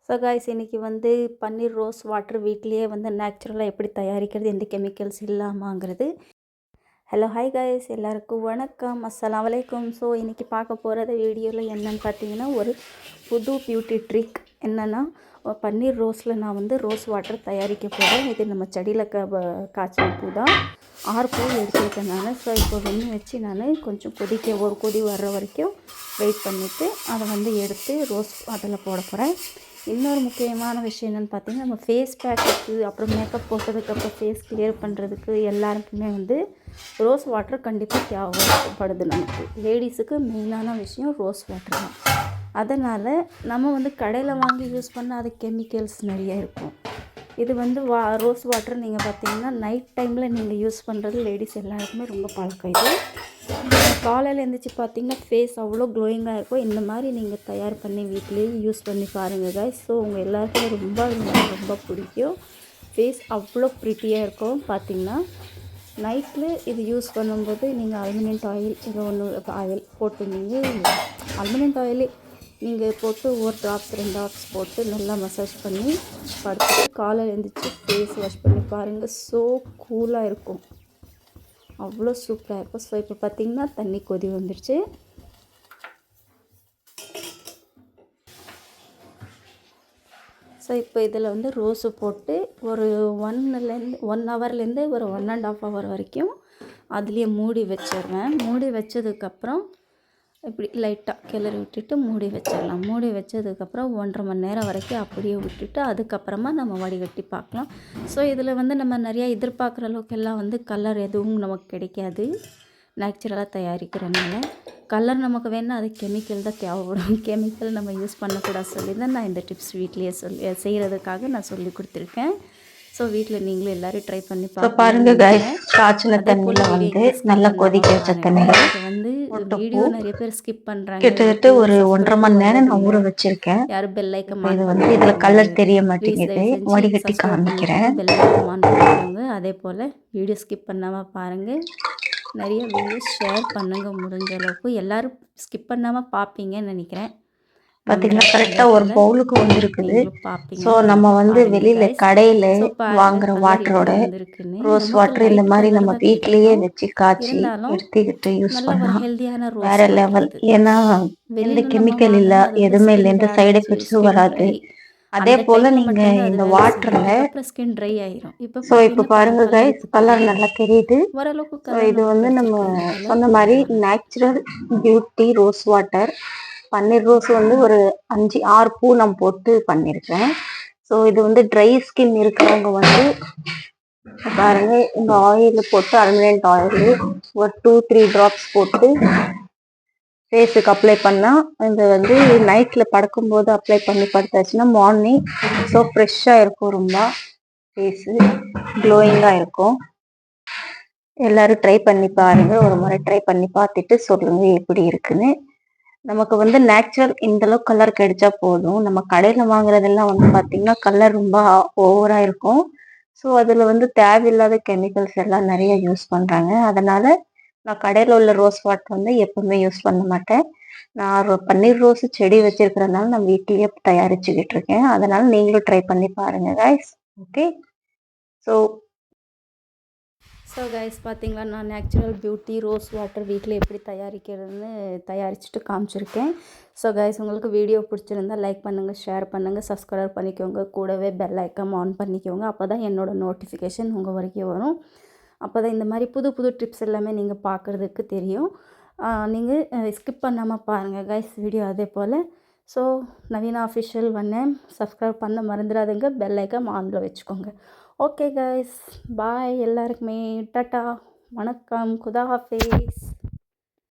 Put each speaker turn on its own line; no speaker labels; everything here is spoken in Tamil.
ஸோ காய்ஸ் இன்றைக்கி வந்து பன்னீர் ரோஸ் வாட்டர் வீட்லேயே வந்து நேச்சுரலாக எப்படி தயாரிக்கிறது, எந்த கெமிக்கல்ஸ் இல்லாமங்கிறது. ஹலோ ஹாய் காய்ஸ், எல்லாருக்கும் வணக்கம், அஸ்ஸலாமு அலைக்கும். ஸோ இன்றைக்கி பார்க்க போகிறது வீடியோவில் என்னென்னு பார்த்தீங்கன்னா, ஒரு புது பியூட்டி ட்ரிக். என்னென்னா, பன்னீர் ரோஸில் நான் வந்து ரோஸ் வாட்டர் தயாரிக்க போகிறேன். இது நம்ம செடியில் காய்ச்சல் பூ தான், 6 பூ எடுத்துருக்கேன் நான். ஸோ இப்போ வெண்ணி வச்சு நான் கொஞ்சம் ஒரு கொதி வர்ற வரைக்கும் வெயிட் பண்ணிவிட்டு அதை வந்து எடுத்து ரோஸ் வாட்டரில் போட போகிறேன். இன்னொரு முக்கியமான விஷயம் என்னென்னு பார்த்தீங்கன்னா, நம்ம ஃபேஸ் பேக்குக்கு அப்புறம் மேக்கப் போட்டதுக்கப்புறம் ஃபேஸ் கிளியர் பண்ணுறதுக்கு எல்லாருக்குமே வந்து ரோஸ் வாட்டர் கண்டிப்பாக தேவைப்படுது. நமக்கு லேடிஸுக்கு மெயினான விஷயம் ரோஸ் வாட்டர் தான். அதனால் நம்ம வந்து கடையில் வாங்கி யூஸ் பண்ணால் அது கெமிக்கல்ஸ் நிறைய இருக்கும். இது வந்து ரோஸ் வாட்டர் நீங்கள் பார்த்தீங்கன்னா நைட் டைமில் நீங்கள் யூஸ் பண்ணுறது லேடிஸ் எல்லாருக்குமே ரொம்ப பழக்கம். இது காலையில் எழுந்திரிச்சி பார்த்தீங்கன்னா ஃபேஸ் அவ்வளோ க்ளோயிங்காக இருக்கும். இந்த மாதிரி நீங்கள் தயார் பண்ணி வீட்டிலேயே யூஸ் பண்ணி பாருங்கள் guys. ஸோ உங்கள் எல்லாருக்குமே ரொம்ப பிடிக்கும். ஃபேஸ் அவ்வளோ ப்ரிட்டியாக இருக்கும். பார்த்திங்கன்னா நைட்டில் இது யூஸ் பண்ணும்போது நீங்கள் அலுமினியம் ஆயில் ஏதோ ஒன்று ஆயில் போட்டு நீங்கள் அலுமினியம் ஆயிலே நீங்கள் போட்டு ஒரு ட்ராப்ஸ் 2 ட்ராப்ஸ் போட்டு நல்லா மசாஜ் பண்ணி படுத்துட்டு காலையில் எழுந்திரிச்சி ஃபேஸ் வாஷ் பண்ணி பாருங்கள். ஸோ கூலாக இருக்கும், அவ்வளோ சூப்பராக இருக்கும். ஸோ இப்போ பார்த்திங்கன்னா தண்ணி கொதி வந்துடுச்சு. ஸோ இப்போ இதில் வந்து ரோஸு போட்டு ஒரு 1 ஹவர்லேருந்து ஒரு 1.5 ஹவர் வரைக்கும் அதுலேயே மூடி வச்சிடுவேன். மூடி வச்சதுக்கப்புறம் இப்படி லைட்டாக கிளறி விட்டுட்டு மூடி வச்சிடலாம். மூடி வச்சதுக்கப்புறம் 1.5 மணி நேரம் வரைக்கும் அப்படியே விட்டுட்டு அதுக்கப்புறமா நம்ம வடிகட்டி பார்க்கலாம். ஸோ இதில் வந்து நம்ம நிறையா எதிர்பார்க்குற அளவுக்கெல்லாம் வந்து கலர் எதுவும் நமக்கு கிடைக்காது. நேச்சுரலாக தயாரிக்கிறனால கலர் நமக்கு வேணால் அது கெமிக்கல் தான் தேவைப்படும். கெமிக்கல் நம்ம யூஸ் பண்ணக்கூடாது சொல்லி தான் நான் இந்த டிப்ஸ் வீட்லேயே செய்கிறதுக்காக நான் சொல்லி கொடுத்துருக்கேன். ஸோ வீட்டில் நீங்களும் எல்லோரும் ட்ரை பண்ணி
பாருங்கள் guys. காய்ச்சின தண்ணியில் வந்து நல்லா கொதிக்க வச்ச தண்ணியில்
வந்து வீடியோ நிறைய பேர் ஸ்கிப் பண்ணுறாங்க.
கிட்டத்தட்ட ஒரு 1.5 மணி நேரம் நான் ஊற வச்சுருக்கேன்.
யாரும் பெல் ஐக்கன்
இது வந்து இதில் கலர் தெரிய மாட்டேங்குது, வடிகட்டி காமிக்கிறேன்.
பெல் ஐக்கன் ஆன் பண்ணிக்கோங்க. அதே போல் வீடியோ ஸ்கிப் பண்ணாமல் பாருங்கள். நிறைய வீடியோஸ் ஷேர் பண்ணுங்கள் முடிஞ்ச அளவுக்கு. எல்லோரும் ஸ்கிப் பண்ணாமல் பார்ப்பீங்கன்னு நினைக்கிறேன்.
பார்த்தீங்கன்னா கரெக்டாக ஒரு பவுலுக்கு வந்துருக்குது. ஸோ நம்ம வந்து வெளியில் கடையில் வாங்குகிற வாட்டரோட ரோஸ் வாட்டர் இந்த மாதிரி நம்ம வீட்லேயே வச்சு காய்ச்சி எடுத்துக்கிட்டு யூஸ் பண்ணலாம், வேறு லெவல். ஏன்னா எந்த கெமிக்கல் இல்லை, எதுவுமே இல்லை, எந்த சைடு எஃபெக்ட்ஸும் வராது. அதே போல் நீங்கள் இந்த வாட்டரில்
ஸ்கின் ட்ரை ஆயிரும்.
ஸோ இப்போ பாருங்கள் கைஸ், கலர் நல்லா தெரியுது. ஸோ இது வந்து நம்ம சொன்ன மாதிரி நேச்சுரல் பியூட்டி ரோஸ் வாட்டர். பன்னீர் ரோஸ் வந்து ஒரு 5-6 பூ நான் போட்டு பண்ணியிருக்கேன். ஸோ இது வந்து ட்ரை ஸ்கின் இருக்கிறவங்க வந்து பாருங்க, இந்த ஆயில் போட்டு அலுமினியம் ஆயில் ஒரு 2-3 ட்ராப்ஸ் போட்டு ஃபேஸுக்கு அப்ளை பண்ணால், இந்த வந்து நைட்டில் படுக்கும்போது அப்ளை பண்ணி படுத்தாச்சுன்னா மார்னிங் ஸோ ஃப்ரெஷ்ஷாக இருக்கும், ரொம்ப ஃபேஸு க்ளோயிங்காக இருக்கும். எல்லோரும் ட்ரை பண்ணி பாருங்கள். ஒரு முறை ட்ரை பண்ணி பார்த்துட்டு சொல்லுங்கள் எப்படி இருக்குன்னு. நமக்கு வந்து நேச்சுரல் இந்தளவுக்கு கலர் கிடைச்சா போதும். நம்ம கடையில் வாங்குறதெல்லாம் வந்து பார்த்திங்கன்னா கலர் ரொம்ப ஓவராக இருக்கும். ஸோ அதில் வந்து தேவையில்லாத கெமிக்கல்ஸ் எல்லாம் நிறைய யூஸ் பண்ணுறாங்க. அதனால் நான் கடையில் உள்ள ரோஸ் வாட்டர் வந்து எப்பவுமே யூஸ் பண்ண மாட்டேன். நான் பன்னீர் ரோஸ் செடி வச்சிருக்கிறதுனால நான் வீட்டிலேயே தயாரிச்சுக்கிட்டு இருக்கேன். அதனால் நீங்களும் ட்ரை பண்ணி பாருங்கள் guys. ஓகே.
ஸோ கைஸ் பார்த்தீங்களா, நான் நேச்சுரல் பியூட்டி ரோஸ் வாட்டர் வீட்டில் எப்படி தயாரிக்கிறதுன்னு தயாரிச்சுட்டு காமிச்சிருக்கேன். ஸோ கைஸ், உங்களுக்கு வீடியோ பிடிச்சிருந்தால் லைக் பண்ணுங்கள், ஷேர் பண்ணுங்கள், சப்ஸ்கிரைப் பண்ணிக்கோங்க. கூடவே பெல் ஐக்கான் ஆன் பண்ணிக்கோங்க. அப்போ தான் என்னோடய நோட்டிஃபிகேஷன் உங்கள் வரைக்கும் வரும். அப்போ தான் இந்த மாதிரி புது புது டிப்ஸ் எல்லாமே நீங்கள் பார்க்குறதுக்கு தெரியும். நீங்கள் ஸ்கிப் பண்ணாமல் பாருங்கள் கைஸ் வீடியோ. அதே போல் ஸோ நவீனா அஃபிஷியல் சப்ஸ்கிரைப் பண்ண மறந்துடாதுங்க. பெல் ஐக்கான் ஆனில் வச்சுக்கோங்க. ஓகே கைஸ், பாய் எல்லாருக்குமே. டாட்டா, வணக்கம், குதா ஹாஃபிஸ்.